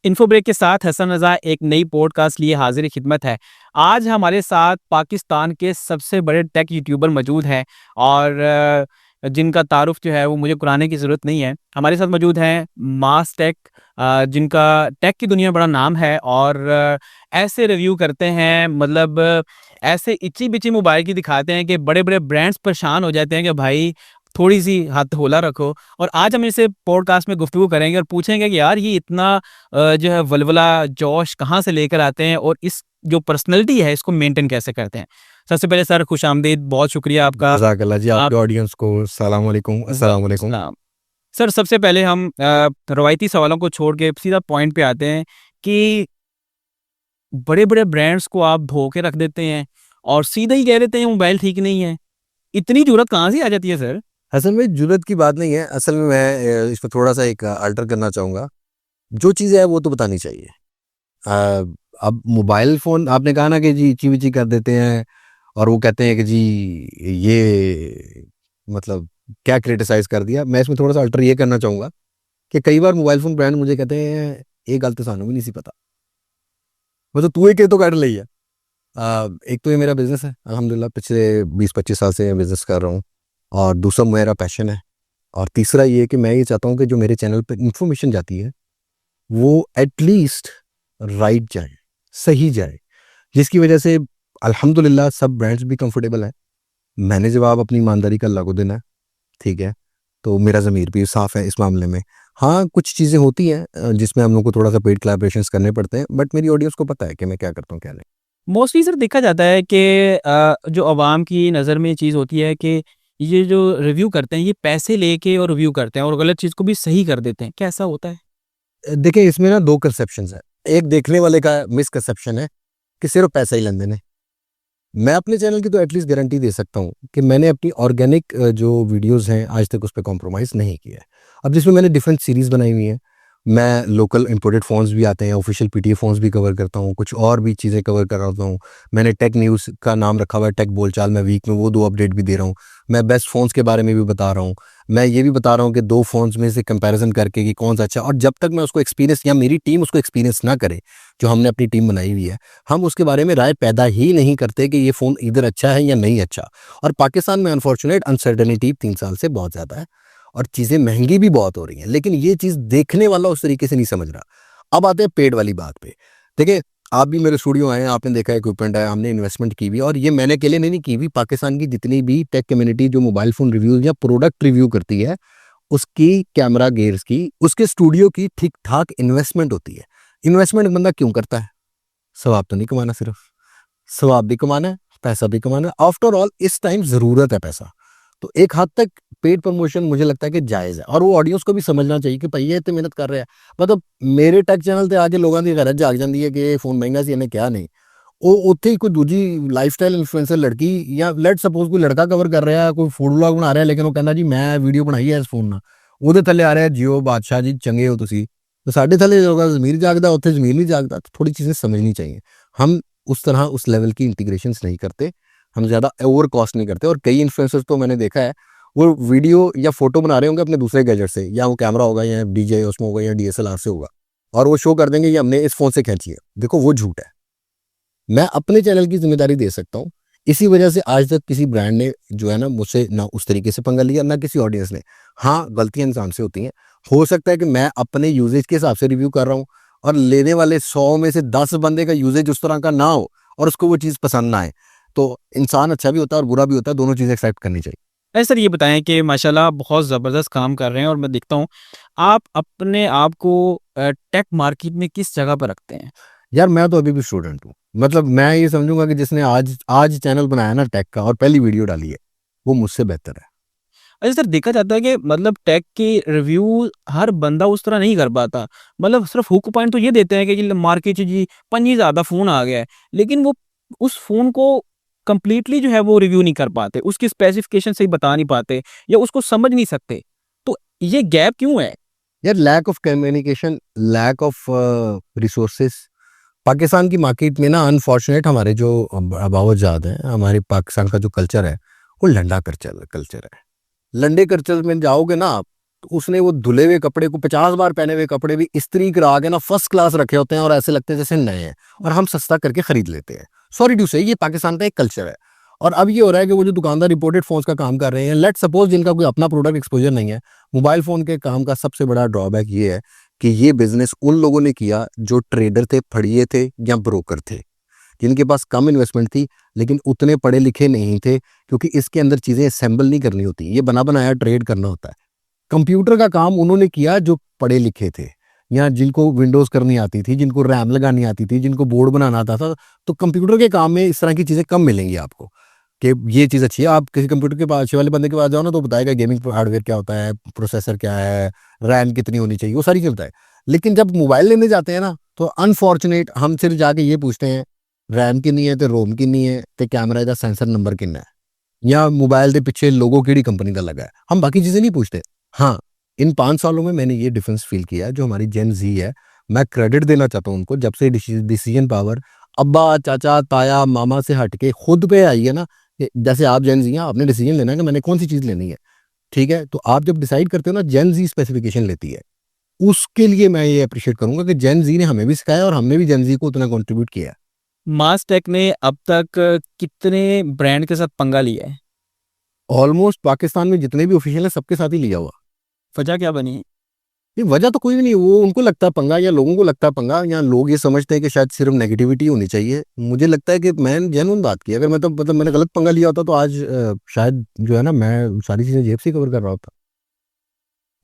Info break के साथ हसन रज़ा एक नई पॉडकास्ट लिए हाजिर खिदमत है। आज हमारे साथ पाकिस्तान के सबसे बड़े टेक यूट्यूबर मौजूद हैं और जिनका तारुफ जो है वो मुझे कराने की ज़रूरत नहीं है। हमारे साथ मौजूद हैं मास टेक, जिनका टेक की दुनिया में बड़ा नाम है और ऐसे रिव्यू करते हैं, मतलब ऐसे इची बिची मोबाइल की दिखाते हैं कि बड़े बड़े ब्रांड्स परेशान हो जाते हैं कि भाई थोड़ी सी हाथ होला रखो। और आज हम इसे पॉडकास्ट में गुफ्तगू करेंगे और पूछेंगे कि यार ये इतना जो है वलवला जोश कहाँ से लेकर आते हैं और इस जो पर्सनैलिटी है इसको मेंटेन कैसे करते हैं। सबसे पहले सर खुश आमदीद, बहुत शुक्रिया आपका। जज़ाकल्लाह जी, आपके ऑडियंस को अस्सलाम वालेकुम। अस्सलाम वालेकुम। सर सबसे पहले हम रवायती सवालों को छोड़ के सीधा पॉइंट पे आते हैं कि बड़े बड़े ब्रांड्स को आप धो के रख देते हैं और सीधा ही कह देते हैं मोबाइल ठीक नहीं है। इतनी जरूरत कहाँ से आ जाती है सर? असल में जुर्रत की बात नहीं है, असल में मैं इसमें थोड़ा सा एक अल्टर करना चाहूँगा। जो चीज़ें है वो तो बतानी चाहिए। अब मोबाइल फ़ोन आपने कहा ना कि जी ची-विची कर देते हैं और वो कहते हैं कि जी ये मतलब क्या क्रिटिसाइज़ कर दिया। मैं इसमें थोड़ा सा अल्टर ये करना चाहूँगा कि कई बार मोबाइल फ़ोन ब्रांड मुझे कहते हैं, "ये गल तो सानू भी नहीं सी पता।" मतलब तू ये तो कर ली है। एक तो ये मेरा बिज़नेस है, अल्हम्दुलिल्लाह पिछले 20-25 साल से बिज़नेस कर रहा हूँ और दूसरा मेरा पैशन है और तीसरा ये कि मैं ये चाहता हूँ कि जो मेरे चैनल पे इन्फॉर्मेशन जाती है वो एटलीस्ट राइट जाए, सही जाए, जिसकी वजह से अल्हम्दुलिल्लाह सब ब्रांड्स भी कंफर्टेबल हैं। मैंने जवाब अपनी ईमानदारी का लागू देना है, ठीक है? तो मेरा ज़मीर भी साफ़ है इस मामले में। हाँ, कुछ चीज़ें होती हैं जिसमें हम लोग को थोड़ा सा पेड कोलैबोरेशंस करने पड़ते हैं, बट मेरी ऑडियंस को पता है कि मैं क्या करता हूँ, क्या नहीं। मोस्टली सर देखा जाता है कि जो अवाम की नज़र में ये चीज़ होती है कि ये जो रिव्यू करते हैं ये पैसे लेके और रिव्यू करते हैं और गलत चीज़ को भी सही कर देते हैं। क्या ऐसा होता है? देखिए इसमें ना 2 कंसेप्शंस हैं। एक देखने वाले का मिसकंसेप्शन है कि सिर्फ़ पैसा ही लेन-देन है। मैं अपने चैनल की तो एटलीस्ट गारंटी दे सकता हूँ कि मैंने अपनी ऑर्गेनिक जो वीडियोज़ हैं आज तक उस पे कॉम्प्रोमाइज़ नहीं किया है। अब जिसमें मैंने डिफरेंट सीरीज़ बनाई हुई हैं, मैं लोकल इंपोर्टेड फ़ोन्स भी आते हैं, ऑफ़िशियल पीटीए फ़ोन्स भी कवर करता हूँ, कुछ और भी चीज़ें कवर कराता हूँ। मैंने टेक न्यूज़ का नाम रखा हुआ है, टेक बोलचाल, मैं वीक में वो 2 अपडेट भी दे रहा हूँ। मैं बेस्ट फ़ोन्स के बारे में भी बता रहा हूँ। मैं ये भी बता रहा हूँ कि 2 फ़ोन्स में से कंपैरिज़न करके कि कौन-सा अच्छा है और जब तक मैं उसको एक्सपीरियंस या मेरी टीम उसको एक्सपीरियंस ना करे, जो हमने अपनी टीम बनाई हुई है, हम उसके बारे में राय पैदा ही नहीं करते कि ये फ़ोन इधर अच्छा है या नहीं अच्छा। और पाकिस्तान में अनफॉर्चुनेट अनसर्टेनिटी 3 साल से बहुत ज़्यादा है और चीज़ें महँगी भी बहुत हो रही हैं, लेकिन ये चीज़ देखने वाला उस तरीके से नहीं समझ रहा। अब आते हैं पेड वाली बात पे। देखिए, आप भी मेरे स्टूडियो आए हैं, आपने देखा इक्विपमेंट है, हमने इन्वेस्टमेंट की हुई है और ये मैंने अकेले नहीं की हुई, पाकिस्तान की जितनी भी टेक कम्युनिटी जो मोबाइल फ़ोन रिव्यूज़ या प्रोडक्ट रिव्यू करती है, उसकी कैमरा गियर्स की, उसके स्टूडियो की ठीक-ठाक इन्वेस्टमेंट होती है। इन्वेस्टमेंट बंदा क्यों करता है? सवाब तो नहीं कमाना सिर्फ, सवाब भी कमाना है, पैसा भी कमाना है। आफ्टर ऑल इस टाइम ज़रूरत है पैसा। तो एक हद तक पेड प्रमोशन मुझे लगता है कि जायज़ है और वो ऑडियंस को भी समझना चाहिए कि भई ये इतनी मेहनत कर रहे हैं। मतलब मेरे टेक चैनल ते आके लोगों की गैरत जाग जाती है कि ये फ़ोन महंगा सी इन्हें क्या नहीं। ਉਹ ਉੱਥੇ ਹੀ ਕੋਈ ਦੂਜੀ ਲਾਈਫਸਟਾਈਲ ਇਨਫਲੂਐਂਸਰ ਲੜਕੀ ਜਾਂ ਲੈਟ ਸਪੋਜ਼ ਕੋਈ ਲੜਕਾ ਕਵਰ ਕਰ ਰਿਹਾ ਕੋਈ ਫੂਡ ਵਲੌਗ ਬਣਾ ਰਿਹਾ ਲੇਕਿਨ ਉਹ ਕਹਿੰਦਾ ਜੀ ਮੈਂ ਵੀਡੀਓ ਬਣਾਈ ਹੈ ਇਸ ਫੋਨ ਨਾਲ ਉਹਦੇ ਥੱਲੇ ਆ ਰਿਹਾ ਜੀਓ ਬਾਦਸ਼ਾਹ ਜੀ ਚੰਗੇ ਹੋ ਤੁਸੀਂ तो साढ़े थले होगा ज़मीर जागदा उत्थे ज़मीर नहीं जागदा तो थोड़ी चीज़ें समझनी चाहिए हम उस तरह उस लेवल की इंटीग्रेशंस नहीं करते हम ज़्यादा ओवर कॉस्ट नहीं करते और कई इन्फ्लुएंसर्स तो मैंने देखा है वो वीडियो या फोटो बना रहे होंगे अपने दूसरे गैजेट से या वो कैमरा होगा या डीजे उसमें होगा या डीएसएलआर से होगा और वो शो कर देंगे ये हमने इस फ़ोन से खींची है देखो वो झूठ है मैं अपने चैनल की जिम्मेदारी दे सकता हूँ इसी वजह से आज तक किसी ब्रांड ने जो है ना मुझसे ना उस तरीके से पंगा लिया ना किसी ऑडियंस ने हाँ गलतियां इंसान से होती हैं हो सकता है कि मैं अपने यूजेज के हिसाब से रिव्यू कर रहा हूँ और लेने वाले 100 में से 10 बंदे का यूजेज उस तरह का ना हो और उसको वो चीज़ पसंद ना आए तो इंसान अच्छा भी होता है और बुरा भी होता है दोनों चीज़ें एक्सेप्ट करनी चाहिए। अरे सर ये बताएं कि माशाल्लाह बहुत ज़बरदस्त काम कर रहे हैं और मैं देखता हूँ आप अपने आप को टेक मार्केट में किस जगह पर रखते हैं? यार मैं तो अभी भी स्टूडेंट हूँ मतलब मैं ये समझूंगा कि जिसने आज आज चैनल बनाया ना टेक का और पहली वीडियो डाली है वो मुझसे बेहतर है। अच्छा सर देखा जाता है कि मतलब टेक की रिव्यू हर बंदा उस तरह नहीं कर पाता। मतलब सिर्फ हुक पॉइंट तो ये देते हैं कि जी मार्केट जी 5000 फ़ोन आ गया है, लेकिन वो उस फ़ोन को कंप्लीटली जो है वो रिव्यू नहीं कर पाते, उसकी स्पेसिफिकेशन सही बता नहीं पाते या उसको समझ नहीं सकते। तो ये गैप क्यों है? यार lack of communication lack of resources Pakistan की मार्केट में ना अनफॉर्चुनेट हमारे जो अबावजाद हैं हमारे पाकिस्तान का जो कल्चर है वो लंडा कल्चर कल्चर है। लंडे कल्चर में जाओगे ना आप तो उसने वो धुले हुए कपड़े को 50 बार पहने हुए कपड़े भी इस्त्री करा के ना फर्स्ट क्लास रखे होते हैं और ऐसे लगते हैं जैसे नए हैं, और हम सस्ता करके खरीद लेते हैं। सॉरी टू से, ये पाकिस्तान का एक कल्चर है। और अब ये हो रहा है कि वो जो दुकानदार रिपोर्टेड फोन्स का काम कर रहे हैं, लेट सपोज जिनका कोई अपना प्रोडक्ट एक्सपोजर नहीं है, मोबाइल फोन के काम का सबसे बड़ा ड्रॉबैक ये है कि ये बिजनेस उन लोगों ने किया जो ट्रेडर थे, फड़िए थे या ब्रोकर थे, जिनके पास कम इन्वेस्टमेंट थी लेकिन उतने पढ़े लिखे नहीं थे, क्योंकि इसके अंदर चीजें असेंबल नहीं करनी होती, ये बना बनाया ट्रेड करना होता है। कंप्यूटर का काम उन्होंने किया जो पढ़े लिखे थे, या जिनको विंडोज करनी आती थी, जिनको रैम लगानी आती थी, जिनको बोर्ड बनाना आता था। तो कंप्यूटर के काम में इस तरह की चीजें कम मिलेंगी आपको कि ये चीज़ अच्छी है। आप किसी कंप्यूटर के पास अच्छे वाले बंदे के पास जाओ ना, तो बताएगा गेमिंग हार्डवेयर क्या होता है, प्रोसेसर क्या है, रैम कितनी होनी चाहिए, वो सारी चीज़ बताए। लेकिन जब मोबाइल लेने जाते हैं ना, तो अनफॉर्चुनेट हम सिर्फ जाके ये पूछते हैं रैम कितनी है, तो रोम कितनी है, तो कैमरा का सेंसर नंबर कितना है, या मोबाइल के पीछे लोगो केड़ी कंपनी का लगा है। हम बाकी चीज़ें नहीं पूछते। हाँ, इन 5 सालों में मैंने ये डिफरेंस फील किया, जो हमारी जेन जी है, मैं क्रेडिट देना चाहता हूँ उनको। जब से डिसीजन पावर अब्बा, चाचा, ताया, मामा से हट के खुद पे आई है ना, जैसे आप जेन जी हैं, आपने डिसीजन लेना है कि मैंने कौन सी चीज़ लेनी है, ठीक है। तो आप जब डिसाइड करते हो ना, जेन जी स्पेसिफिकेशन लेती है। उसके लिए मैं ये अप्रिशिएट करूंगा कि जेन जी ने हमें भी सिखाया और हमने भी जेन जी को उतना कंट्रीब्यूट किया। मास्टेक ने अब तक कितने ब्रांड के साथ पंगा लिया है? ऑलमोस्ट पाकिस्तान में जितने भी ऑफिशियल हैं सबके साथ ही लिया हुआ। वजह क्या बनी? ये वजह तो कोई भी नहीं, वो उनको लगता है पंगा, या लोगों को लगता है पंगा, या लोग ये समझते हैं कि शायद सिर्फ नेगेटिविटी होनी चाहिए। मुझे लगता है कि मैं जेन्युइन बात की, अगर मैं तो मतलब मैंने गलत पंगा लिया होता तो आज शायद जो है ना, मैं सारी चीज़ें जेब से कवर कर रहा होता।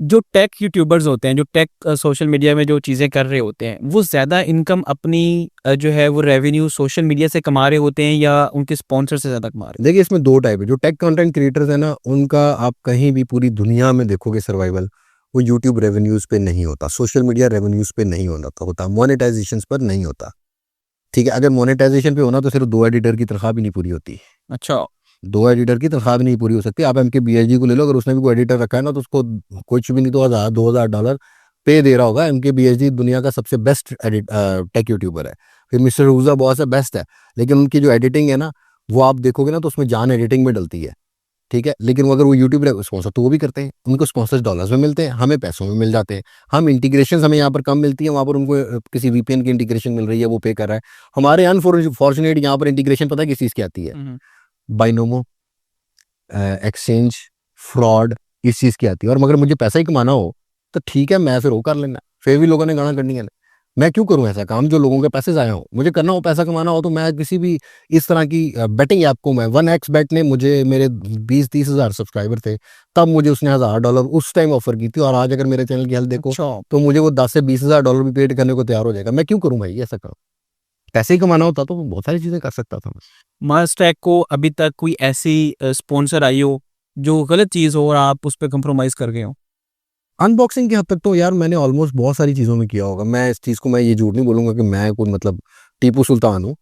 जो टेक यूट्यूबर्स होते हैं, जो टेक सोशल मीडिया में जो चीज़ें कर रहे होते हैं, वो ज़्यादा इनकम अपनी जो है वो रेवेन्यू सोशल मीडिया से कमा रहे होते हैं या उनके स्पॉन्सर से ज़्यादा कमा रहे हैं? देखिए, इसमें 2 टाइप है। जो टेक कंटेंट क्रिएटर्स है ना, उनका आप कहीं भी पूरी दुनिया में देखोगे सर्वाइवल, वो यूट्यूब रेवेन्यूज पे नहीं होता, सोशल मीडिया रेवेन्यूज पे नहीं होता, मोनेटाइजेशन पर नहीं होता, ठीक है। अगर मोनेटाइजेशन पे होना तो सिर्फ 2 एडिटर की तनख्वाह भी नहीं पूरी होती। अच्छा। 2 एडिटर की तनख्वाह भी नहीं पूरी हो सकती। आप एमके बीएसजी को ले लो, अगर उसने भी कोई एडिटर रखा है ना, तो उसको कुछ भी नहीं तो $1000-2000 पे दे रहा होगा। एमके बीएसजी दुनिया का सबसे बेस्ट टेक यूट्यूबर है। फिर मिस्टर रूजा बहुत से बेस्ट है, लेकिन उनकी जो एडिटिंग है ना, वो आप देखोगे ना तो उसमें जान एडिटिंग में डलती है, ठीक है। लेकिन वो अगर वो यूट्यूब स्पॉन्सर तो वो भी करते हैं, उनको स्पॉन्सर्स डॉलर्स में मिलते हैं, हमें पैसों में मिल जाते हैं। हम इंटीग्रेशन हमें यहाँ पर कम मिलती है, वहाँ पर उनको किसी वीपीएन की इंटीग्रेशन मिल रही है, वो पे कर रहा है। हमारे अनफॉर्चुनेट यहाँ पर इंटीग्रेशन पता है किस चीज़ की आती है? बाइनोमो, एक्सचेंज, फ्रॉड, इस चीज़ की आती है। और मगर मुझे पैसा ही कमाना हो तो ठीक है, मैं फिर वो कर लेना। फिर भी लोगों ने गाना करनी है, मैं क्यों करूं ऐसा काम जो लोगों के पैसे ज़ाया हो? मुझे करना हो, पैसा कमाना हो, तो मैं किसी भी इस तरह की बेटिंग ऐप को, मैं 1x बेट ने मुझे, मेरे 20-30 हज़ार सब्सक्राइबर थे, तब मुझे उसने $1000 उस टाइम ऑफर की थी। और आज अगर मेरे चैनल की हेल्थ देखो, अच्छा। तो मुझे वो 10 से 20 हज़ार डॉलर भी पेड करने को तैयार हो जाएगा। मैं क्यों करूं भाई ऐसा काम? पैसे ही कमाना होता तो बहुत सारी चीज़ें कर सकता था मैं। मास्टेक को अभी तक कोई ऐसी स्पॉन्सर आई हो जो गलत चीज़ हो और आप उस पर कंप्रोमाइज़ कर गए हो? अनबॉक्सिंग की हद तक तो यार मैंने ऑलमोस्ट बहुत सारी चीज़ों में किया होगा। मैं इस चीज़ को, मैं ये झूठ नहीं बोलूँगा कि मैं कोई मतलब टीपू सुल्तान हूँ,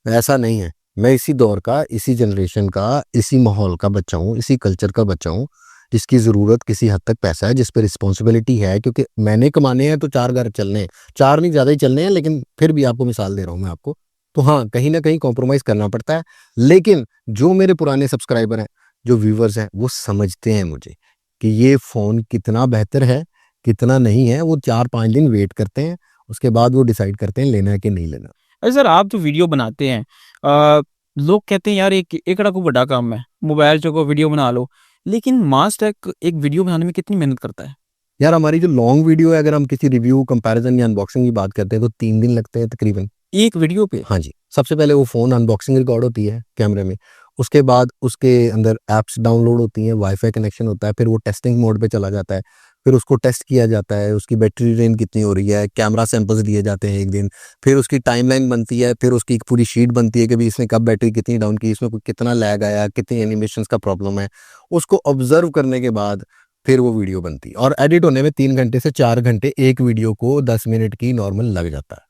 ऐसा नहीं है। मैं इसी दौर का, इसी जनरेशन का, इसी माहौल का बच्चा हूँ, इसी कल्चर का बच्चा हूँ, जिसकी ज़रूरत किसी हद तक पैसा है, जिस पे रिस्पॉन्सिबिलिटी है, क्योंकि मैंने कमाने हैं तो 4 घर चलने हैं। 4 नहीं, ज़्यादा ही चलने हैं, लेकिन फिर भी आपको मिसाल दे रहा हूँ मैं आपको। तो हाँ, कहीं न कहीं कॉम्प्रोमाइज़ करना पड़ता है। लेकिन जो मेरे पुराने सब्सक्राइबर हैं, जो व्यूअर्स हैं, वो समझते हैं मुझे कि ये फ़ोन कितना बेहतर है, कितना नहीं है। वो 4-5 दिन वेट करते हैं, उसके बाद वो डिसाइड करते हैं लेना है कि नहीं लेना। अरे सर, आप जो वीडियो बनाते हैं, अ, लोग कहते हैं यार एक एकड़ा को बड़ा काम है, मोबाइल चुको वीडियो बना लो, लेकिन मास्टेक एक वीडियो बनाने में कितनी मेहनत करता है? यार हमारी जो लॉन्ग वीडियो है, अगर हम किसी रिव्यू, कंपैरिजन या अनबॉक्सिंग की बात करते हैं, तो 3 दिन लगते हैं तकरीबन। एक वीडियो पे? हाँ जी, सबसे पहले वो फ़ोन अनबॉक्सिंग रिकॉर्ड होती है कैमरे में, उसके बाद उसके अंदर ऐप्स डाउनलोड होती हैं, वाईफ़ाई कनेक्शन होता है, फिर वो टेस्टिंग मोड पे चला जाता है, फिर उसको टेस्ट किया जाता है, उसकी बैटरी ड्रेन कितनी हो रही है, कैमरा सैंपल्स लिए जाते हैं 1 दिन, फिर उसकी टाइमलाइन बनती है, फिर उसकी एक पूरी शीट बनती है कि भई इसने कब बैटरी कितनी डाउन की, इसमें कितना लैग आया, कितनी एनिमेशंस का प्रॉब्लम है। उसको ऑब्ज़र्व करने के बाद फिर वो वीडियो बनती है, और एडिट होने में 3 घंटे से 4 घंटे एक वीडियो को 10 मिनट की नॉर्मल लग जाता है।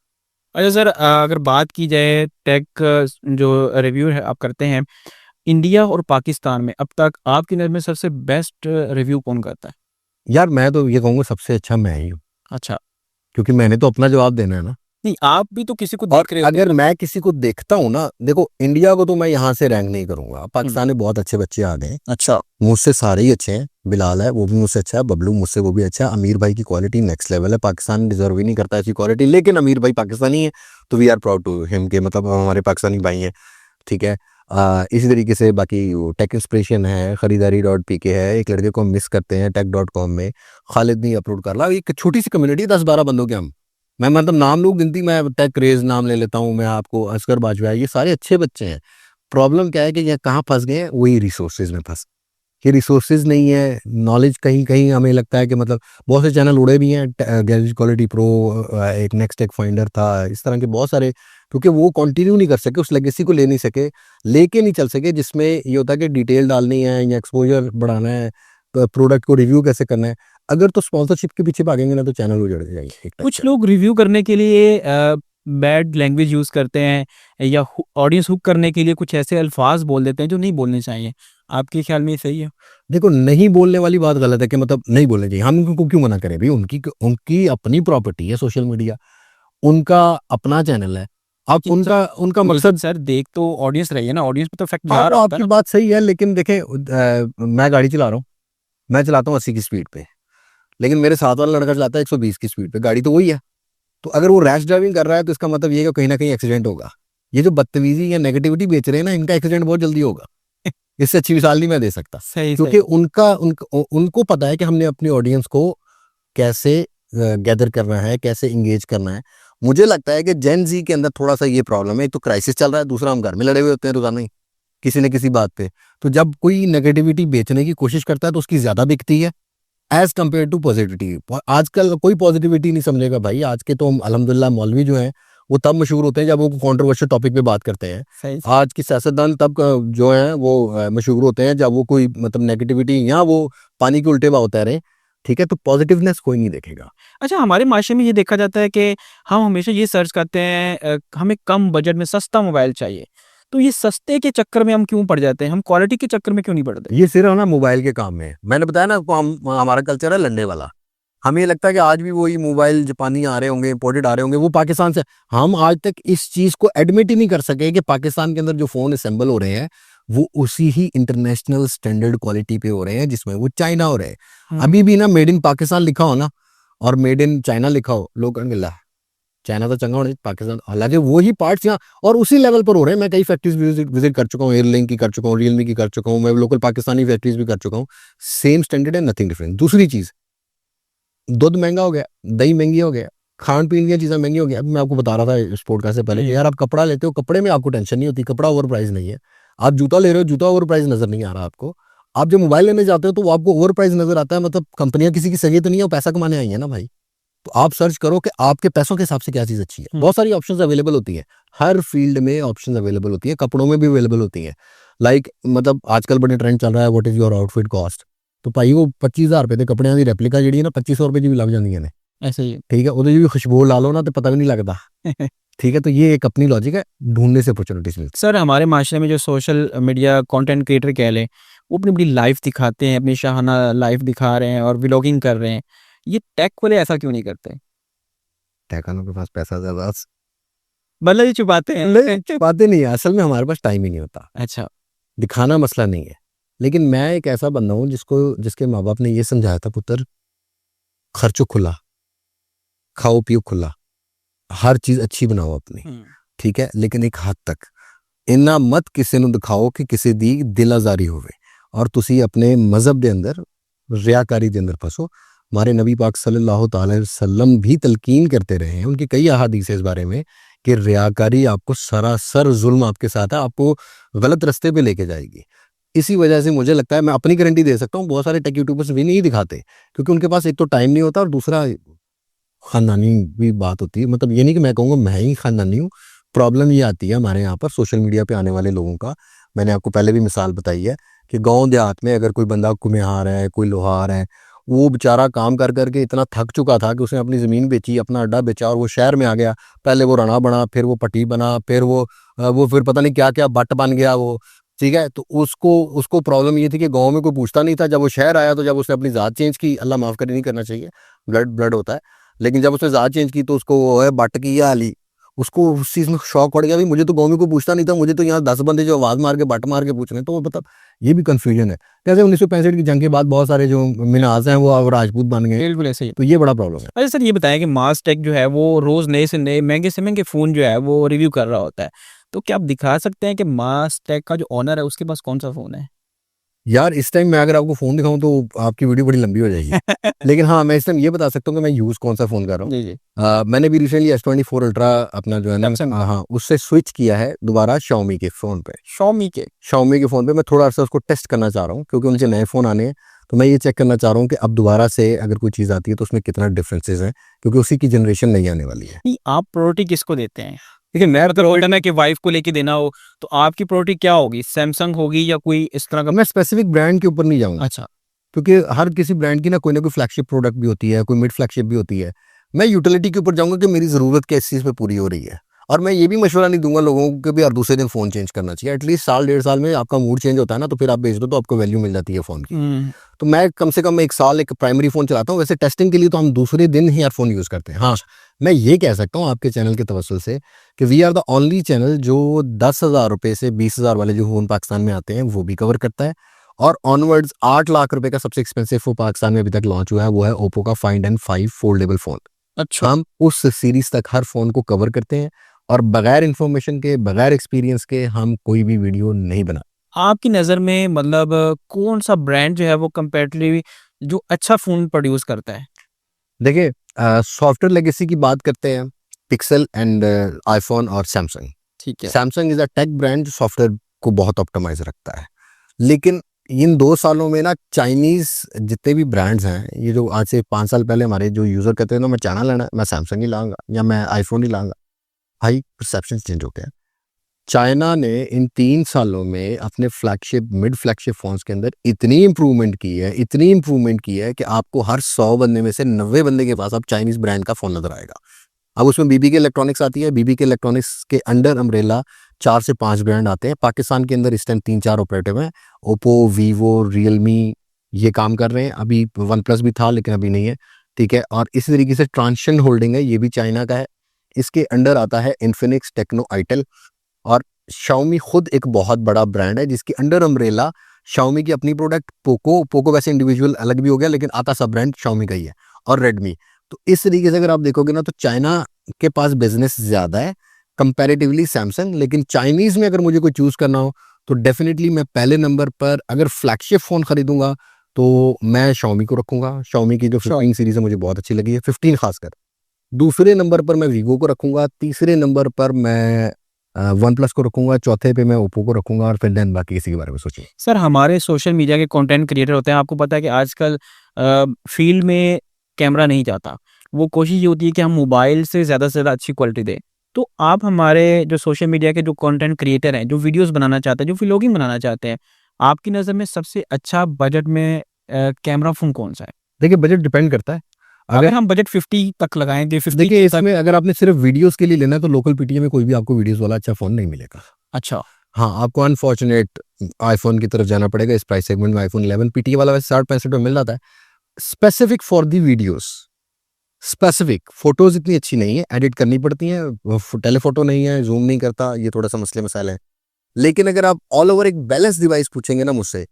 अच्छा सर, अगर बात की जाए टेक जो रिव्यू है आप करते हैं, इंडिया और पाकिस्तान में अब तक आपकी नज़र में सबसे बेस्ट रिव्यू कौन करता है? यार मैं तो ये कहूँगा सबसे अच्छा मैं ही हूँ, अच्छा। क्योंकि मैंने तो अपना जवाब देना है ना। नहीं, आप भी तो किसी को और देख रहे होते अगर मैं किसी को देखता हूँ ना, देखो इंडिया को तो मैं यहाँ से रैंक नहीं करूंगा, पाकिस्तान में बहुत अच्छे बच्चे आ गए, अच्छा, मुझसे सारे ही अच्छे हैं। बिलाल है वो भी मुझसे अच्छा है, बबलू मुझसे वो भी अच्छा है, अमीर भाई की क्वालिटी नेक्स्ट लेवल है, पाकिस्तान डिजर्व ही नहीं करता ऐसी क्वालिटी, लेकिन अमीर भाई पाकिस्तानी है तो we are proud to him के, मतलब हमारे पाकिस्तानी भाई हैं, ठीक है। इसी तरीके से बाकी टेक इंस्पिरेशन है, खरीदारी डॉट पी के है, एक लड़के को हम मिस करते हैं tech.com में, खालिद नहीं अपलोड कर रहा, एक छोटी सी कम्युनिटी 10-12 बंदों के हम, मैं मतलब नाम लोग गिनती, मैं टेक क्रेज नाम ले लेता हूँ, मैं आपको असगर बाजवा, ये सारे अच्छे बच्चे हैं। प्रॉब्लम क्या है कि ये कहाँ फंस गए हैं, वही रिसोर्सेज में फंस, कि रिसोर्सेज नहीं है, नॉलेज कहीं कहीं हमें लगता है कि मतलब बहुत से चैनल उड़े भी हैं, गैजेट क्वालिटी प्रो, एक नेक्स्ट टेक फाइंडर था, इस तरह के बहुत सारे, क्योंकि वो कंटिन्यू नहीं कर सके, उस लेगेसी को ले नहीं सके, लेके नहीं चल सके, जिसमें ये होता है कि डिटेल डालनी है या एक्सपोजर बढ़ाना है, प्रोडक्ट को रिव्यू कैसे करना है। अगर तो स्पॉन्सरशिप के पीछे भागेंगे ना तो चैनल उजड़ जाएंगे एक टाइप कुछ से। लोग रिव्यू करने के लिए बैड लैंग्वेज यूज़ करते हैं या ऑडियंस हुक करने के लिए कुछ ऐसे अल्फाज बोल देते हैं जो नहीं बोलने चाहिए। आपके ख्याल में ये सही है? देखो नहीं बोलने वाली बात गलत है, कि मतलब नहीं बोलने चाहिए, हम उनको क्यों मना करें भाई, उनकी उनकी अपनी प्रॉपर्टी है सोशल मीडिया, उनका अपना चैनल है, आप लेकिन उनका उनका मकसद। सर देख तो ऑडियंस रही है ना, ऑडियंस पे तो इफेक्ट जा हाँ, तो रहा होता है आपकी ना। बात सही है, लेकिन देखें मैं गाड़ी चला रहा हूँ, मैं चलाता हूँ 80 की स्पीड पे, लेकिन मेरे साथ वाला लड़का चलाता है 120 की स्पीड पे, गाड़ी तो वही है। तो अगर वो रैश ड्राइविंग कर रहा है तो इसका मतलब ये है कि कहीं ना कहीं एक्सीडेंट होगा। ये जो बदतमीजी या नेगेटिविटी बेच रहे हैं ना, इनका एक्सीडेंट बहुत जल्दी होगा। इससे अच्छी मिसाल नहीं मैं दे सकता, सही सही। क्योंकि उनको पता है कि हमने अपनी ऑडियंस को कैसे गैदर करना है, कैसे इंगेज करना है। मुझे लगता है कि जेन जी के अंदर थोड़ा सा ये प्रॉब्लम है, एक तो क्राइसिस चल रहा है, दूसरा हम घर में लड़े हुए होते हैं रोजाना ही किसी न किसी बात पे। तो जब कोई नेगेटिविटी बेचने की कोशिश करता है तो उसकी ज्यादा बिकती है एज कम्पेयर टू पॉजिटिविटी। आजकल कोई पॉजिटिविटी नहीं समझेगा भाई, आज के तो अल्हम्दुलिल्लाह मौलवी जो हैं वो तब मशहूर होते हैं जब वो कंट्रोवर्शियल टॉपिक पे बात करते हैं। सही। आज की सियासतदान तब जो हैं वो मशहूर होते हैं जब वो कोई मतलब नेगेटिविटी या वो पानी के उल्टे बहाव तैर रहे हैं, ठीक है। तो पॉजिटिवनेस कोई नहीं देखेगा। अच्छा, हमारे माशरे में ये देखा जाता है कि हम हमेशा ये सर्च करते हैं हमें कम बजट में सस्ता मोबाइल चाहिए। तो ये सस्ते के चक्कर में हम क्यों पड़ जाते हैं? हम क्वालिटी के चक्कर में क्यों नहीं पड़ते? ये सिर्फ ना मोबाइल के काम में है। मैंने बताया ना आपको, हम हमारा कल्चर है लड़ने वाला। हमें ये लगता है कि आज भी वही मोबाइल जापानी आ रहे होंगे, इंपोर्टेड आ रहे होंगे, वो पाकिस्तान से। हम आज तक इस चीज को एडमिट ही नहीं कर सके कि पाकिस्तान के अंदर जो फोन असेंबल हो रहे हैं वो उसी ही इंटरनेशनल स्टैंडर्ड क्वालिटी पे हो रहे हैं जिसमें वो चाइना हो रहे हैं। अभी भी ना मेड इन पाकिस्तान लिखा हो ना और मेड इन चाइना लिखा हो, लोग कहेंगे ला चाइना तो चंगा होना, पाकिस्तान, हालांकि वही पार्ट्स यहाँ और उसी लेवल पर हो रहे हैं। मैं कई फैक्ट्रीज विजिट कर चुका हूँ, एयरलिंक की कर चुका हूँ, रियलमी की कर चुका हूँ, मैं लोकल पाकिस्तानी फैक्ट्रीज भी कर चुका हूँ। सेम स्टैंडर्ड है, नथिंग डिफरेंट। दूसरी चीज, दूध महंगा हो गया, दही महंगी हो गया, खान पीन की चीजें महंगी हो गई। अभी मैं आपको बता रहा था इस पॉडकास्ट से पहले कि यार आप कपड़ा लेते हो, कपड़े में आपको टेंशन नहीं होती, कपड़ा ओवर प्राइस नहीं है। आप जूता ले रहे हो, जूता ओवर प्राइस नजर नहीं आ रहा आपको। आप जब मोबाइल लेने जाते हो तो वो आपको ओवर प्राइस नजर आता है, मतलब कंपनियां किसी की सही तो नहीं है, वो पैसा कमाने आई है ना भाई। तो आप सर्च करो कि आपके पैसों के हिसाब से क्या चीज अच्छी है। बहुत सारी ऑप्शंस अवेलेबल होती है, हर फील्ड में ऑप्शंस अवेलेबल होती है, कपड़ों में भी अवेलेबल होती है। लाइक मतलब आजकल बड़े ट्रेंड चल रहा है, what is your outfit cost. तो भाई वो 25,000 रुपए के कपड़े की रेप्लिका जी है ना 2500 रुपए की भी लग जाती है, ऐसे ही है। ठीक है। उधर भी खुशबू डालो ना तो पता भी नहीं लगता, ठीक है। तो ये एक अपनी लॉजिक है, ढूंढने से अपॉर्चुनिटीज मिलती सर हमारे माशरे में जो सोशल मीडिया कंटेंट क्रिएटर कह लें, वो अपनी अपनी लाइफ दिखाते हैं, अपनी शाहाना लाइफ दिखा रहे हैं और व्लॉगिंग कर रहे हैं। ये टेक वाले ऐसा क्यों नहीं करते? है। टैकानों के पास पैसा ज्यादा, मतलब ये छुपाते हैं। बातें नहीं है, असल में हमारे पास टाइम ही नहीं होता। अच्छा। दिखाना मसला नहीं है, लेकिन मैं एक ऐसा बंदा हूँ जिसके माँ बाप ने ये समझाया था, पुत्र खर्चो खुला, खाओ पियो खुला, हर चीज अच्छी बनाओ अपनी, ठीक है, लेकिन एक हद तक। इन्ना मत किसी ਨੂੰ ਦਿਖਾਓ ਕਿ ਕਿਸੇ ਦੀ ਦਿਲ ਆਜ਼ਾਰੀ ਹੋਵੇ और ਤੁਸੀਂ अपने मजहब के अंदर रियाकारी के अंदर फंसो। हमारे नबी पाक सल्लल्लाहु अलैहि वसल्लम भी तलकीन करते रहे हैं, उनकी कई अहादीस है इस बारे में कि रियाकारी आपको सरासर जुल्म आपके साथ है, आपको गलत रास्ते पे लेके जाएगी। इसी वजह से मुझे लगता है, मैं अपनी गारंटी दे सकता हूँ, बहुत सारे टेक यूट्यूबर्स भी नहीं दिखाते क्योंकि उनके पास एक तो टाइम नहीं होता और दूसरा खानदानी भी बात होती है। मतलब ये नहीं कि मैं कहूँगा मैं ही खानदानी हूँ, प्रॉब्लम ये आती है हमारे यहाँ पर सोशल मीडिया पे आने वाले लोगों का। मैंने आपको पहले भी मिसाल बताई है कि गांव देहात में अगर कोई बंदा कुम्हार है, कोई लोहार है, वो बेचारा काम कर करके इतना थक चुका था कि उसने अपनी ज़मीन बेची, अपना अड्डा बेचा और वो शहर में आ गया। पहले वो राणा बना, फिर वो पट्टी बना, फिर वो फिर पता नहीं क्या क्या बट बन गया वो, ठीक है। तो उसको उसको प्रॉब्लम ये थी कि गांव में कोई पूछता नहीं था। जब वो शहर आया तो जब उसने अपनी ज़ात चेंज की, अल्लाह माफ़ करे, नहीं करना चाहिए, ब्लड ब्लड होता है, लेकिन जब उसने ज़ात चेंज की तो उसको वो है बट की आली, उसको उस चीज़ में शौक पड़ गया, भाई मुझे तो गाँव में कोई पूछता नहीं था, मुझे तो यहाँ 10 बंदे जो आवाज़ मार के बट मार के पूछ रहे हैं, तो वो मतलब ये भी कन्फ्यूजन है। जैसे 1965 की जंग के बाद बहुत सारे जो मिनाज़ हैं वो अब राजपूत बन गए, बिल्कुल ऐसे ही। तो ये बड़ा प्रॉब्लम है। अच्छा सर, ये बताएं कि मास टेक जो है वो रोज नए से नए महंगे से महंगे फोन जो है वो रिव्यू कर रहा होता है, तो क्या आप दिखा सकते हैं कि मास टेक का जो ओनर है उसके पास कौन सा फोन है? यार इस टाइम मैं अगर आपको फ़ोन दिखाऊँ तो आपकी वीडियो बड़ी लंबी हो जाएगी। लेकिन हाँ, मैं इस टाइम ये बता सकता हूँ कि मैं यूज़ कौन सा फ़ोन कर रहा हूँ। जी जी। मैंने भी रिसेंटली S24 अल्ट्रा अपना जो है ना Samsung। हाँ, उससे स्विच किया है दोबारा Xiaomi के फ़ोन पे। Xiaomi के। Xiaomi के फ़ोन पे मैं थोड़ा अर्सा उसको टेस्ट करना चाह रहा हूँ, क्योंकि उनके नए फ़ोन आने हैं, तो मैं ये चेक करना चाह रहा हूँ कि अब दोबारा से अगर कोई चीज़ आती है तो उसमें कितना डिफरेंसेस हैं, क्योंकि उसी की जनरेशन नई आने वाली है। नहीं, आप प्रायोरिटी किसको देते हैं? देखिए मैं अगर होल्डर ना कि वाइफ को लेके देना हो तो आपकी प्रायोरिटी क्या होगी? सैमसंग होगी या कोई इस तरह का? मैं स्पेसिफिक ब्रांड के ऊपर नहीं जाऊँगा, अच्छा। क्योंकि हर किसी ब्रांड की ना कोई फ्लैगशिप प्रोडक्ट भी होती है, कोई मिड फ्लैगशिप भी होती है। मैं यूटिलिटी के ऊपर जाऊँगा कि मेरी ज़रूरत किस चीज़ पे पूरी हो रही है। और मैं ये भी मशवरा नहीं दूँगा लोगों को कि भी हर दूसरे दिन फ़ोन चेंज करना चाहिए। एटलीस्ट साल, डेढ़ साल में आपका मूड चेंज होता है ना, तो फिर आप बेच दो तो आपको वैल्यू मिल जाती है फ़ोन की। तो मैं कम से कम 1 साल एक प्राइमरी फ़ोन चलाता हूँ। वैसे टेस्टिंग के लिए तो हम दूसरे दिन ही ईयरफ़ोन यूज़ करते हैं। हाँ, मैं ये कह सकता हूँ आपके चैनल के तवज्जुल से कि we are the only channel जो 10,000 रुपए से 20,000 वाले जो फ़ोन पाकिस्तान में आते हैं वो भी कवर करता है, और ऑनवर्ड्स 8 लाख रुपए का सबसे एक्सपेंसिव फ़ोन पाकिस्तान में अभी तक लॉन्च हुआ है, वो है ओप्पो का फाइंड N5 फोल्डेबल फ़ोन। अच्छा। हम उस सीरीज़ तक हर फ़ोन को कवर करते हैं, और बगैर इन्फॉर्मेशन के, बगैर एक्सपीरियंस के हम कोई भी वीडियो नहीं बना। आपकी नज़र में मतलब कौन सा ब्रांड जो है वो कंपैरेटिवली जो अच्छा फ़ोन प्रोड्यूस करता है? देखिए सॉफ्टवेयर लेगेसी की बात करते हैं, पिक्सेल एंड आईफ़ोन और सैमसंग। ठीक है। Samsung is a tech brand जो सॉफ्टवेयर को बहुत ऑप्टिमाइज़ रखता है। लेकिन इन 2 सालों में ना चाइनीज़ जितने भी ब्रांड्स हैं, ये जो आज से 5 साल पहले हमारे जो यूज़र कहते हैं ना मैं चाइना लेना है, मैं सैमसंग ही लाऊँगा या मैं आईफ़ोन ही लाऊँगा। भाई परसेप्शन चेंज हो गया। चाइना ने इन 3 सालों में अपने फ्लैगशिप, मिड फ्लैगशिप फ़ोन्स के अंदर इतनी इम्प्रूवमेंट की है कि आपको हर 100 बंदे में से 90 बंदे के पास अब चाइनीज़ ब्रांड का फ़ोन नज़र आएगा। अब उसमें बीबीके इलेक्ट्रॉनिक्स आती है, बीबीके इलेक्ट्रॉनिक्स के अंडर अम्ब्रेला 4 से 5 ब्रांड आते हैं। पाकिस्तान के अंदर इस टाइम 3-4 ऑपरेटिव हैं, ओप्पो, वीवो, रियलमी ये काम कर रहे हैं। अभी वन प्लस भी था लेकिन अभी नहीं है, ठीक है? और इसी तरीके से ट्रांशन होल्डिंग है, ये भी चाइना का है। इसके अंडर आता है इन्फिनिक्स, टेक्नो, आईटेल, और Xiaomi खुद एक बहुत बड़ा ब्रांड है जिसकी अंडर अम्ब्रेला Xiaomi की अपनी प्रोडक्ट पोको वैसे इंडिविजुअल अलग भी हो गया, लेकिन आता सब ब्रांड Xiaomi का ही है, और रेडमी। तो इस तरीके से अगर आप देखोगे ना तो चाइना के पास बिजनेस ज़्यादा है कंपैरेटिवली सैमसंग। लेकिन चाइनीज़ में अगर मुझे कोई चूज़ करना हो तो डेफिनेटली मैं पहले नंबर पर अगर फ्लैगशिप फ़ोन खरीदूंगा तो मैं Xiaomi को रखूंगा। Xiaomi की जो 15 सीरीज़ है मुझे बहुत अच्छी लगी है, 15 खासकर। दूसरे नंबर पर मैं वीवो को रखूंगा, तीसरे नंबर पर मैं वन प्लस को रखूंगा, चौथे पे मैं ओप्पो को रखूंगा, और फिर देन बाकी किसी के बारे में सोचेंगे। सर हमारे सोशल मीडिया के कंटेंट क्रिएटर होते हैं, आपको पता है कि आजकल फील्ड में कैमरा नहीं जाता, वो कोशिश ये होती है कि हम मोबाइल से ज़्यादा अच्छी क्वालिटी दें। तो आप हमारे जो सोशल मीडिया के जो कंटेंट क्रिएटर हैं, जो वीडियोस बनाना चाहते हैं, जो व्लॉगिंग बनाना चाहते हैं, आपकी नज़र में सबसे अच्छा बजट में कैमरा फ़ोन कौन सा है? देखिए बजट डिपेंड करता है। अगर हम बजट 50 तक लगाएं, जो 50 देखिए तक। इसमें अगर आपने सिर्फ वीडियोस के लिए लेना है तो लोकल पीटीए में कोई भी आपको वीडियोस वाला अच्छा फ़ोन नहीं मिलेगा। अच्छा। हाँ, आपको अनफॉर्चुनेट आईफ़ोन की तरफ जाना पड़ेगा। इस प्राइस सेगमेंट में आईफ़ोन 11 पीटीए वाला वैसे 60-65 में मिल जाता है। Specific for the videos, specific photos इतनी अच्छी नहीं है, एडिट करनी पड़ती हैं, टेलीफ़ोटो नहीं है, ज़ूम नहीं करता, ये थोड़ा-सा मसले मसाइल हैं। लेकिन अगर आप ऑल ओवर एक बैलेंस डिवाइस पूछेंगे ना मुझसे,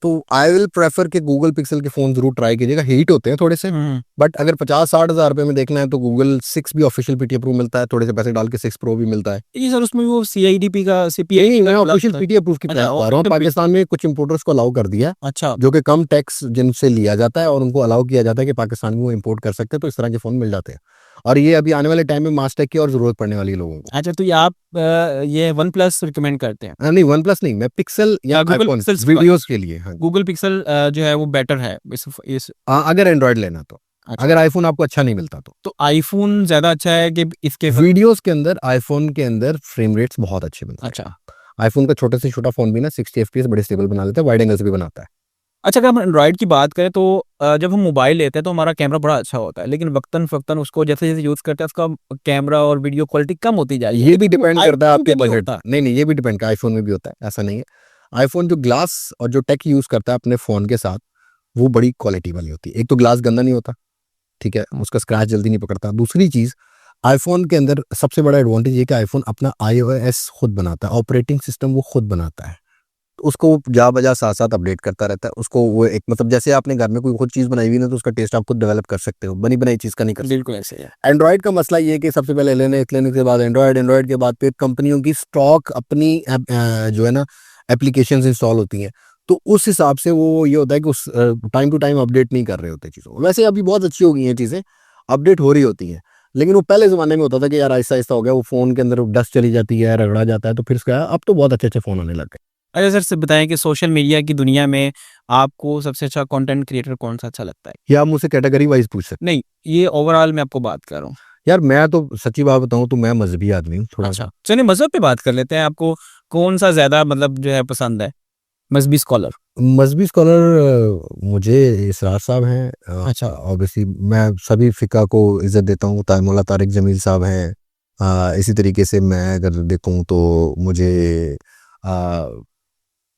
तो आई विल प्रेफर कि गूगल पिक्सल के फ़ोन ज़रूर ट्राई कीजिएगा। हीट होते हैं थोड़े से, बट अगर 50-60 हज़ार रुपए में देखना है तो गूगल 6 भी ऑफिशियल पीटी अप्रूव मिलता है, थोड़े से पैसे डाल के 6 प्रो भी मिलता है। ये सर उसमें वो सीआईडीपी का नहीं, सीपीआई मैं का ऑफिशियल लगता है। पीटी अप्रूव की अच्छा, बता रहा हूँ। पाकिस्तान में कुछ इंपोर्टर्स को अलाउ कर दिया है, अच्छा। जो कि कम टैक्स जिनसे लिया जाता है और उनको अलाउ किया जाता है कि पाकिस्तान में वो इंपोर्ट कर सकते हैं, तो इस तरह के फ़ोन मिल जाते हैं। और ये अभी आने वाले टाइम में मास्टेक की और ज़रूरत पड़ने वाली है लोगों को। अच्छा, तो ये आप ये वन प्लस रिकमेंड करते हैं? नहीं, वन प्लस नहीं, मैं पिक्सल या गूगल आईफ़ोन पिक्सल वीडियोज़ के लिए। हाँ, गूगल पिक्सल जो है वो बेटर है इस। अगर एंड्रॉइड लेना तो। अच्छा। अगर आईफ़ोन आपको अच्छा नहीं मिलता तो आईफोन ज़्यादा अच्छा है कि इसके? वीडियोज़ के अंदर आईफ़ोन के अंदर फ्रेम रेट्स बहुत अच्छे मिलते हैं। अच्छा। आईफ़ोन का छोटे से छोटा फ़ोन भी ना 60 एफपीएस बड़े स्टेबल बना लेता है, वाइड एंगल्स भी बनाता है। अच्छा, अगर हम एंड्रॉइड की बात करें तो जब हम मोबाइल लेते हैं तो हमारा कैमरा बड़ा अच्छा होता है, लेकिन वक्तन-फ़वक्तन उसको जैसे-जैसे यूज़ करते हैं उसका कैमरा और वीडियो क्वालिटी कम होती जा रही है। ये भी डिपेंड करता है आईफ़ोन आपके पे नहीं बजट। होता। नहीं, ये भी डिपेंड का आईफ़ोन में भी होता है, ऐसा नहीं है। आईफ़ोन जो ग्लास और जो टेक यूज़ करता है अपने फ़ोन के साथ, वो बड़ी क्वालिटी वाली होती है। एक तो ग्लास गंदा नहीं होता, ठीक है, उसका स्क्रैच जल्दी नहीं पकड़ता। दूसरी चीज़, आईफोन के अंदर सबसे बड़ा एडवांटेज ये कि आईफोन अपना iOS खुद बनाता है, ऑपरेटिंग सिस्टम वो खुद बनाता है। तो उसको वो जा बजा साथ-साथ अपडेट करता रहता है। उसको वो एक मतलब जैसे आपने घर में कोई खुद चीज़ बनाई हुई है ना, तो उसका टेस्ट आप खुद डेवलप कर सकते हो, बनी-बनाई चीज़ का नहीं कर सकते। बिल्कुल ऐसे ही है। एंड्रॉइड का मसला ये है कि सबसे पहले लेने के बाद एंड्रॉइड के बाद फिर कंपनियों की स्टॉक अपनी जो है ना एप्लीकेशंस इंस्टॉल होती हैं, तो उस हिसाब से वो ये होता है कि उस टाइम टू टाइम अपडेट नहीं कर रहे होते चीज़ों को। वैसे अभी बहुत अच्छी हो गई हैं चीज़ें, अपडेट हो रही होती हैं, लेकिन वो पहले ज़माने में होता था कि यार आहिस्ता-आहिस्ता हो गया, वो फ़ोन के अंदर डस्ट चली जाती है, रगड़ा जाता है, तो फिर उसका अब तो बहुत अच्छे-अच्छे फ़ोन आने लग गए। अच्छा सर से बताएं कि सोशल मीडिया की दुनिया में आपको सबसे अच्छा कंटेंट क्रिएटर कौन सा अच्छा लगता है? या आप मुझसे कैटेगरी वाइज़ पूछ सकते नहीं, ये ओवरऑल मैं आपको बात कर रहा हूँ। हैं। यार मैं तो सच्ची बात बताऊँ तो मैं मज़हबी आदमी हूँ थोड़ा-सा। अच्छा, चलिए मज़हब पे बात कर लेते हैं। आपको कौन-सा ज़्यादा मतलब जो है पसंद है? मज़हबी स्कॉलर। मज़हबी स्कॉलर मुझे इसरार साहब हैं। अच्छा। ऑब्वियसली मैं सभी फ़िक़ा को इज़्ज़त देता हूँ। मौला तारिक जमील साहब हैं। इसी तरीके से मैं अगर देखूँ तो मुझे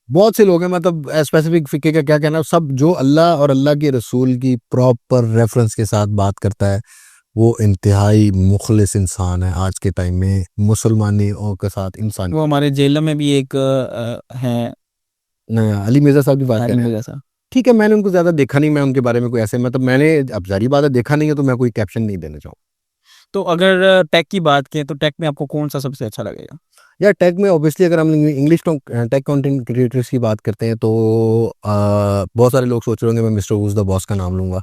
बहुत से लोग हैं, मतलब स्पेसिफ़िक फ़िक़े का क्या कहना, सब जो अल्लाह और अल्लाह के रसूल की प्रॉपर रेफ़रेंस के साथ बात करता है, वो इंतहाई मुख़लिस इंसान है आज के टाइम में, मुसलमानियों के साथ इंसान। वो हमारे जेलों में भी एक हैं अली मिर्ज़ा साहब की बात कर आलिम रहे हैं। जैसा। ठीक है, मैंने उनको ज़्यादा देखा नहीं, मैं उनके बारे में कोई ऐसे मतलब मैंने अब ज़ाहिर बात है देखा नहीं है, तो मैं कोई कैप्शन नहीं देना चाहूँगा। तो अगर टेक की बात करें तो टेक में आपको कौन-सा सबसे अच्छा लगेगा? यार टेक में ऑब्वियसली अगर हम इंग्लिश टेक कंटेंट क्रिएटर्स की बात करते हैं तो बहुत सारे लोग सोच रहे होंगे मैं मिस्टर हूज़ द बॉस का नाम लूँगा,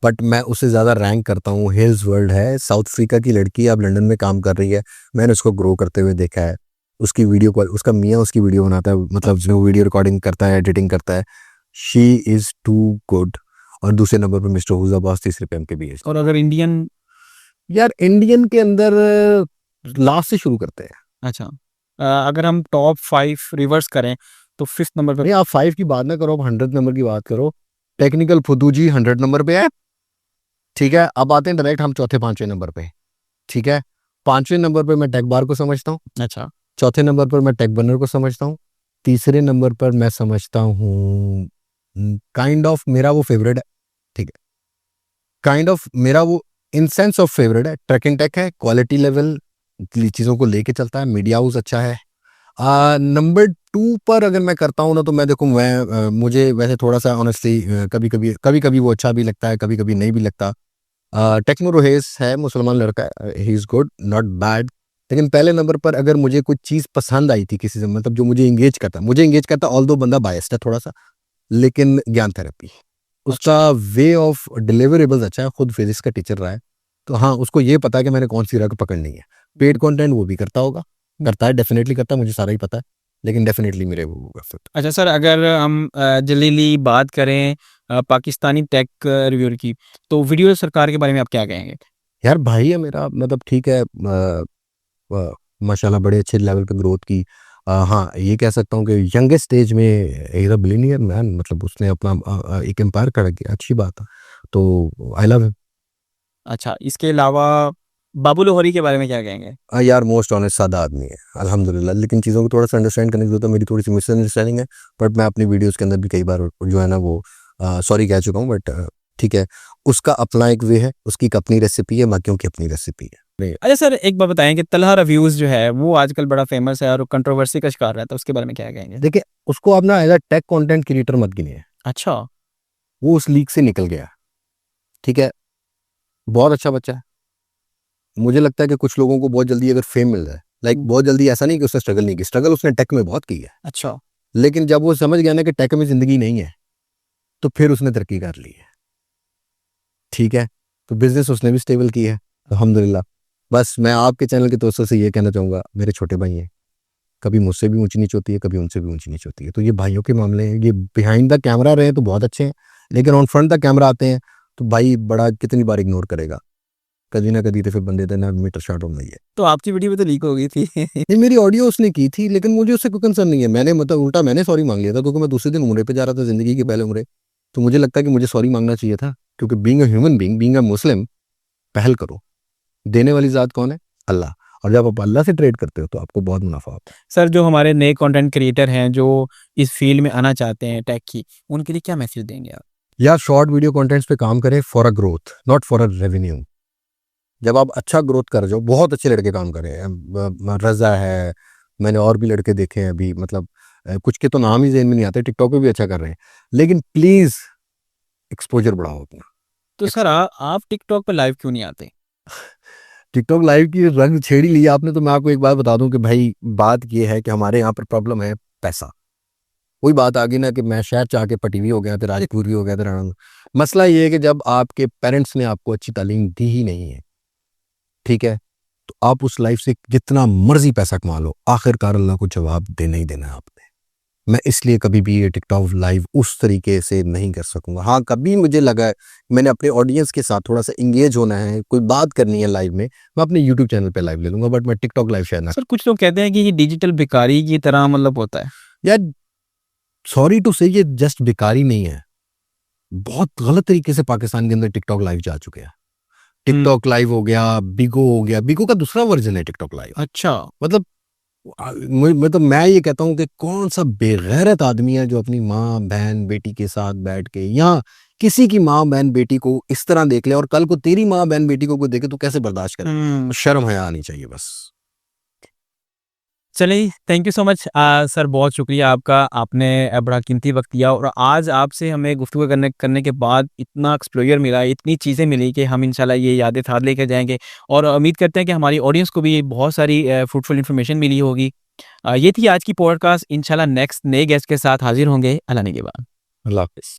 बट मैं उससे ज़्यादा रैंक करता हूँ हिल्स वर्ल्ड है, साउथ अफ्रीका की लड़की, अब लंदन में काम कर रही है। मैंने उसको ग्रो करते हुए देखा है। उसकी वीडियो कॉल उसका मियाँ उसकी वीडियो बनाता है, मतलब जो वीडियो रिकॉर्डिंग करता है, एडिटिंग करता है। She is too good. और दूसरे नंबर पे मिस्टर हूज़ द बॉस, तीसरे पे एमकेबीएच। और अगर इंडियन यार इंडियन के अंदर लास्ट से शुरू करते हैं। अच्छा अगर हम टॉप 5 रिवर्स करें तो 5th नंबर पे नहीं, आप 5 की बात ना करो, आप 100 नंबर की बात करो। टेक्निकल फुदू जी 100 नंबर पे है, ठीक है। अब आते हैं डायरेक्ट हम चौथे पांचवें नंबर पे, ठीक है। पांचवें नंबर पे मैं टेक बार को समझता हूँ। अच्छा, चौथे नंबर पर मैं टेक बर्नर को समझता हूँ। तीसरे नंबर पर मैं समझता हूँ काइंड ऑफ मेरा वो फेवरेट है, ठीक है। काइंड ऑफ मेरा वो इन सेंस ऑफ फेवरेट है, ट्रैकिंग टेक है, क्वालिटी लेवल चीज़ों को लेके चलता है, मीडिया हाउस अच्छा है। नंबर 2 पर अगर मैं करता हूँ ना, तो मैं देखूँ मैं मुझे वैसे थोड़ा-सा ऑनेस्टली कभी-कभी वो अच्छा भी लगता है, कभी-कभी नहीं भी लगता। टेक्नो रोहेस है, मुसलमान लड़का है, he is good, not bad. लेकिन पहले नंबर पर अगर मुझे कोई चीज़ पसंद आई थी किसी से, मतलब जो मुझे एंगेज करता ऑल्दो बंदा बायस्ड है थोड़ा-सा, लेकिन ज्ञान थेरेपी। उसका वे ऑफ डिलिवरेबल्स अच्छा है, खुद फिज़िक्स का टीचर रहा है। तो हाँ, उसको ये पता है कि मैंने कौन-सी रग पकड़नी है। पेड कंटेंट वो भी करता होगा, करता है, डेफ़िनेटली करता है, मुझे सारा ही पता है, लेकिन डेफ़िनेटली मेरे वो अच्छा सर अगर हम जल्दीली बात करें पाकिस्तानी टेक रिव्यूअर की, तो वीडियो सरकार के बारे में आप क्या कहेंगे? यार भाई है मेरा, मतलब ठीक है, माशाल्लाह बड़े अच्छे लेवल पे ग्रोथ की। हाँ, ये कह सकता हूँ कि यंगेस्ट एज में he is a billionaire man, मतलब उसने अपना एक एम्पायर खड़ा किया, अच्छी बात है। तो आई लव हिम। अच्छा, इसके अलावा बाबू लाहौरी के बारे में क्या कहेंगे? यार मोस्ट ऑनेस्ट सादा आदमी है, अल्हम्दुलिल्लाह, लेकिन चीज़ों को थोड़ा-सा अंडरस्टैंड करने की ज़रूरत है, मेरी थोड़ी-सी मिसअंडरस्टैंडिंग है, बट मैं अपनी वीडियोज़ के अंदर भी कई बार जो है ना वो सॉरी कह चुका हूँ, बट ठीक है, उसका अपना एक वे है, उसकी एक अपनी रेसिपी है, बाकियों की अपनी रेसिपी है। अच्छा सर एक बात बताएं कि तलहा रिव्यूज़ जो है वो आजकल बड़ा फेमस है और कंट्रोवर्सी का शिकार रहता है, उसके बारे में क्या कहेंगे? देखिए, उसको आप ना as a tech content creator मत गिनिए, अच्छा, वो उस लीग से निकल गया, ठीक है? बहुत अच्छा बच्चा है। मुझे लगता है कि कुछ लोगों को बहुत जल्दी अगर फेम मिल जाए, लाइक बहुत जल्दी, ऐसा नहीं कि उसने स्ट्रगल नहीं की, स्ट्रगल उसने टेक में बहुत की है। अच्छा। लेकिन जब वो समझ गया ना कि टेक में ज़िंदगी नहीं है, तो फिर उसने तरक्की कर ली है, ठीक है? तो बिज़नेस उसने भी स्टेबल की है, अल्हम्दुलिल्लाह। बस मैं आपके चैनल के दोस्तों से ये कहना चाहूँगा, मेरे छोटे भाई हैं, कभी मुझसे भी ऊँची-नीच होती है, कभी उनसे भी ऊँची-नीच होती है। तो ये भाइयों के मामले हैं, ये बिहाइंड द कैमरा रहे तो बहुत अच्छे हैं, लेकिन ऑन फ्रंट द कैमरा आते हैं, तो भाई बड़ा कितनी बार इग्नोर करेगा? कभी ना कभी तो फिर बंदे का ना मीटर शॉट होना ही है। तो आपकी वीडियो भी तो लीक हो गई थी। नहीं, मेरी ऑडियो उसने की थी, लेकिन मुझे उससे कोई कंसर्न नहीं है। मैंने मतलब उल्टा मैंने सॉरी माँग लिया था, क्योंकि मैं दूसरे दिन उम्रे पे जा रहा था, ज़िंदगी के पहले उम्रे। तो मुझे लगता है कि मुझे सॉरी माँगना चाहिए था, क्योंकि being a human being, being a Muslim, पहल करो। देने वाली ज़ात कौन है? अल्लाह। और जब आप अल्लाह से ट्रेड करते हो, तो आपको बहुत मुनाफ़ा होता है। सर जो हमारे नए कंटेंट क्रिएटर हैं जो इस फील्ड में आना चाहते हैं टेक की, उनके लिए क्या मैसेज देंगे आप? या शॉर्ट वीडियो कंटेंट्स पे काम करें for a growth, not for a revenue. जब आप अच्छा ग्रोथ कर जाओ, बहुत अच्छे लड़के काम कर रहे हैं, रजा है, मैंने और भी लड़के देखे हैं अभी, मतलब कुछ के तो नाम ही ज़हन में नहीं आते, टिकटॉक पे भी अच्छा कर रहे हैं, लेकिन प्लीज़ एक्सपोजर बढ़ाओ अपना। तो सर आप टिकटॉक पे लाइव क्यों नहीं आते? टिकटॉक लाइव की रंग छेड़ ही लिया आपने, तो मैं आपको एक बात बता दूं कि भाई बात ये है कि हमारे यहाँ पर प्रॉब्लम है पैसा। वही बात आ गई ना कि मैं शहर चाह के पटीवी हो गया, फिर राजपुर भी हो गया, फिर आनंद। मसला ये है कि जब आपके पेरेंट्स ने आपको अच्छी तालीम दी ही नहीं है, ठीक है, तो आप उस लाइफ से जितना मर्जी पैसा कमा लो, आखिरकार अल्लाह को जवाब देना ही देना है आपने। मैं इसलिए कभी भी ये टिकटॉक लाइव उस तरीके से नहीं कर सकूंगा। हाँ, कभी मुझे लगा है मैंने अपने ऑडियंस के साथ थोड़ा सा इंगेज होना है, कोई बात करनी है लाइव में, मैं अपने यूट्यूब चैनल पे लाइव ले लूंगा, बट मैं टिकटॉक लाइव शायद ना। सर कुछ लोग कहते हैं कि ये डिजिटल भिखारी की तरह मतलब होता है। यार सॉरी टू से, ये जस्ट बेकारी नहीं है, बहुत गलत तरीके से पाकिस्तान के अंदर टिकटॉक लाइव जा चुके हैं। टिकटॉक लाइव हो गया, बिगो हो गया, बिगो का दूसरा वर्जन है टिकटॉक लाइव। अच्छा। मतलब मैं ये कहता हूँ कि कौन सा बेगैरत आदमी है जो अपनी माँ बहन बेटी के साथ बैठ के, या किसी की माँ बहन बेटी को इस तरह देख ले, और कल को तेरी माँ बहन बेटी को कोई देखे तो कैसे बर्दाश्त करे? शर्म हया आनी चाहिए बस। चलिए, thank you so much sir, बहुत शुक्रिया आपका, आपने बड़ा कीमती वक्त दिया, और आज आपसे हमें गुफ्तगू करने के बाद इतना एक्सप्लोजर मिला, इतनी चीज़ें मिली कि हम इंशाल्लाह ये यादें साथ लेकर जाएंगे, और उम्मीद करते हैं कि हमारी ऑडियंस को भी बहुत सारी फ्रूटफुल इन्फॉर्मेशन मिली होगी। ये थी आज की पॉडकास्ट, इंशाल्लाह नेक्स्ट नए गेस्ट के साथ हाजिर होंगे। अल्लाह ने के बाद। अल्लाह हाफिज़।